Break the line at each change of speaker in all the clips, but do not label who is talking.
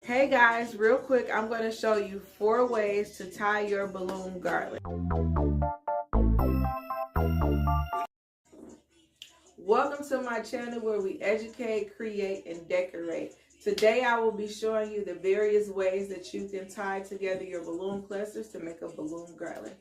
Hey guys, real quick, I'm going to show you 4 ways to tie your balloon garland. Welcome to my channel where we educate, create, and decorate. Today I will be showing you the various ways that you can tie together your balloon clusters to make a balloon garland.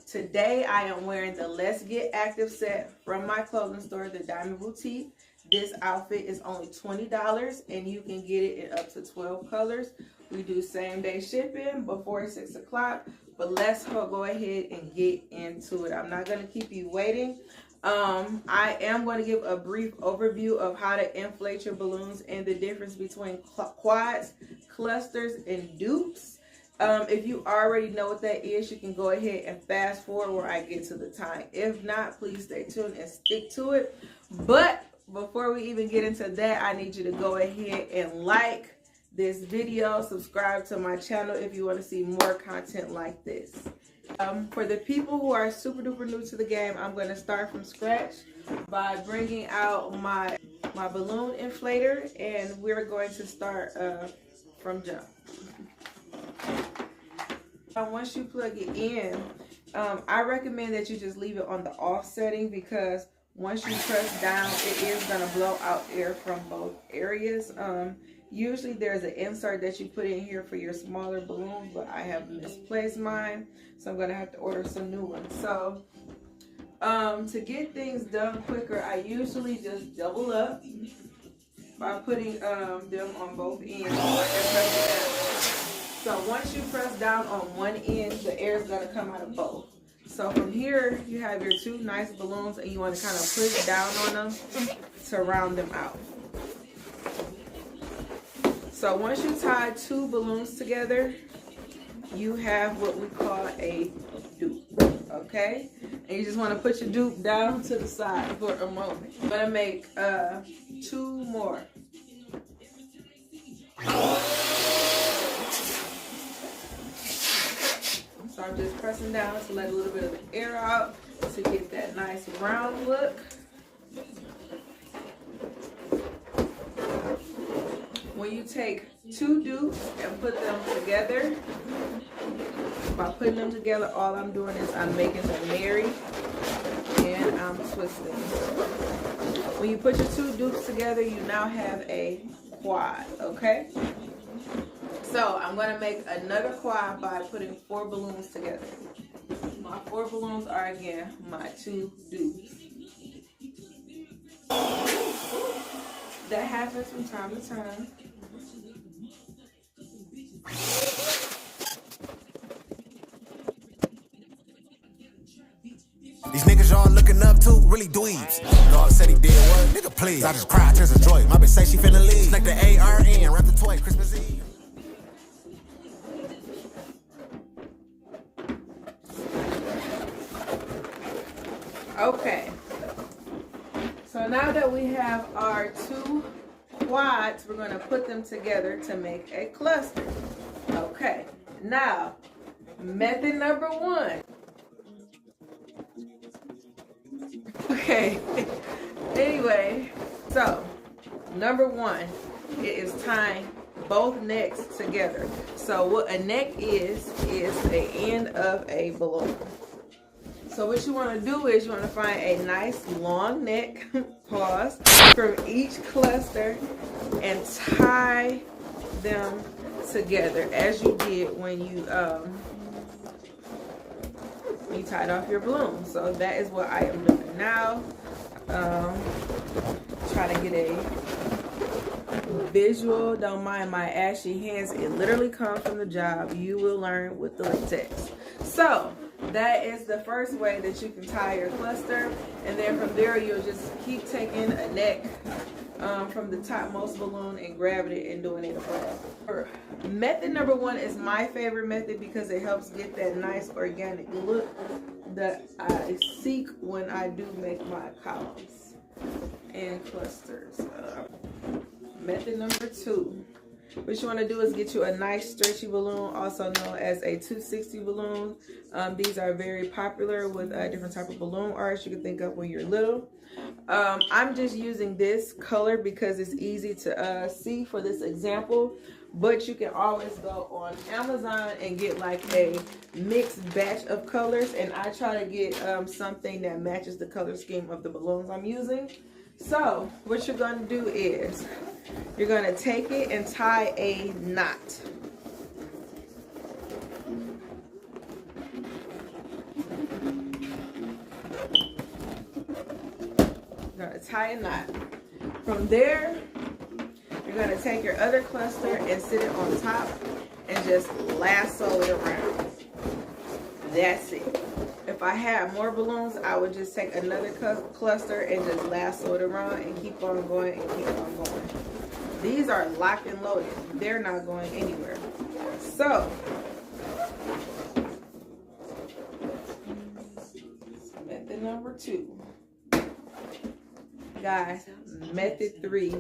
Today I am wearing the Let's Get Active set from my clothing store, the Diamond Boutique. This outfit is only $20 and you can get it in up to 12 colors. We do same day shipping before 6 o'clock, but let's go ahead and get into it. I'm not going to keep you waiting. I am going to give a brief overview of how to inflate your balloons and the difference between quads, clusters, and dupes. If you already know what that is, you can go ahead and fast forward where I get to the time. If not, please stay tuned and stick to it. But before we even get into that, I need you to go ahead and like this video, subscribe to my channel if you want to see more content like this. For the people who are super duper new to the game, I'm going to start from scratch by bringing out my balloon inflator, and we're going to start from jump. Once you plug it in, I recommend that you just leave it on the off setting, because once you press down, it is going to blow out air from both areas. Usually there's an insert that you put in here for your smaller balloons, but I have misplaced mine, so I'm going to have to order some new ones. So to get things done quicker, I usually just double up by putting them on both ends. So once you press down on one end, the air is going to come out of both. So from here, you have your 2 nice balloons, and you want to kind of push down on them to round them out. So once you tie 2 balloons together, you have what we call a dupe, okay? And you just want to put your dupe down to the side for a moment. I'm going to make 2 more. So I'm just pressing down to let a little bit of the air out to get that nice round look. When you take 2 dupes and put them together, by putting them together, all I'm doing is I'm making them marry and I'm twisting. When you put your 2 dupes together, you now have a quad, okay? So I'm going to make another quad by putting 4 balloons together. My 4 balloons are, again, my 2 dupes. That happens from time to time.
These niggas y'all looking up to, really dweebs. God said he did what? Nigga, please. I just cried, tears of joy. My bitch say she finna leave. Like the ARN, wrap the toy, Christmas Eve.
Okay. So now that we have our 2 quads, we're going to put them together to make a cluster. Okay. Now, method number 1. Okay. Anyway, so number 1, it is tying both necks together. So what a neck is the end of a balloon. So what you want to do is you want to find a nice long neck, pause, from each cluster and tie them together as you did when you tied off your balloon. So that is what I am doing now. Try to get a visual. Don't mind my ashy hands. It literally comes from the job. You will learn with the latex. So that is the first way that you can tie your cluster, and then from there you'll just keep taking a neck from the topmost balloon and grabbing it and doing it above. Method number 1 is my favorite method because it helps get that nice organic look that I seek when I do make my columns and clusters. Method number 2. What you want to do is get you a nice stretchy balloon, also known as a 260 balloon. These are very popular with different type of balloon arts you can think of when you're little. I'm just using this color because it's easy to see for this example. but you can always go on Amazon and get like a mixed batch of colors, and I try to get something that matches the color scheme of the balloons I'm using. So what you're going to do is you're going to take it and tie a knot. You're going to tie a knot. From there, you're going to take your other cluster and sit it on top and just lasso it around. That's it. If I had more balloons, I would just take another cluster and just lasso it around and keep on going and keep on going. These are locked and loaded. They're not going anywhere. So, method number 2. Guys, method 3.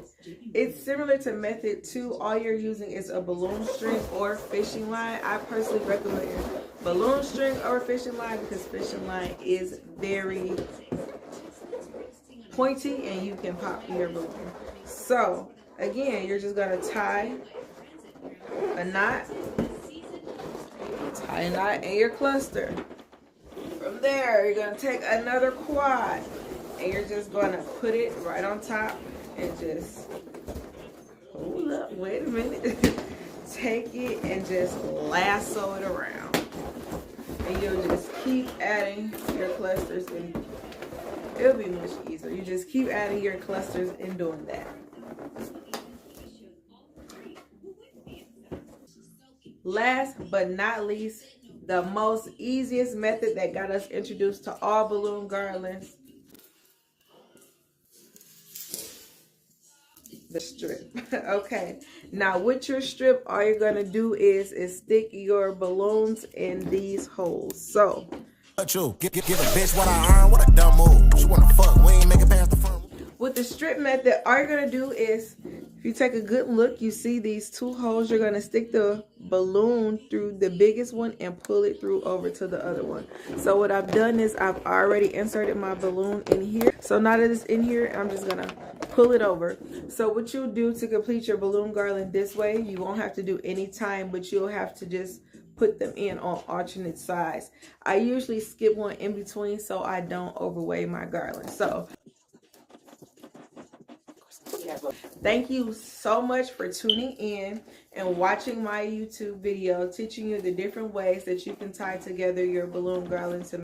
It's similar to method 2. All you're using is a balloon string or fishing line. I personally recommend balloon string or fishing line because fishing line is very pointy and you can pop your balloon. So again, you're just going to tie a knot in your cluster. From there, you're going to take another quad and you're just going to put it right on top and just hold up, wait a minute. Take it and just lasso it around. And you'll just keep adding your clusters and it'll be much easier. You just keep adding your clusters and doing that. Last but not least, the most easiest method that got us introduced to all balloon garlands, the strip. Okay, now with your strip, all you're gonna do is stick your balloons in these holes. So
give a bitch what I earn, what a dumb move. She wanna fuck, we ain't make it past the front.
with the strip method, all you're gonna do is, if you take a good look, you see these 2 holes. You're gonna stick the balloon through the biggest one and pull it through over to the other one. So what I've done is I've already inserted my balloon in here. So now that it's in here, I'm just gonna pull it over. So what you'll do to complete your balloon garland this way, you won't have to do any time, but you'll have to just put them in on alternate sides. I usually skip one in between so I don't overweigh my garland. So thank you so much for tuning in and watching my YouTube video teaching you the different ways that you can tie together your balloon garland to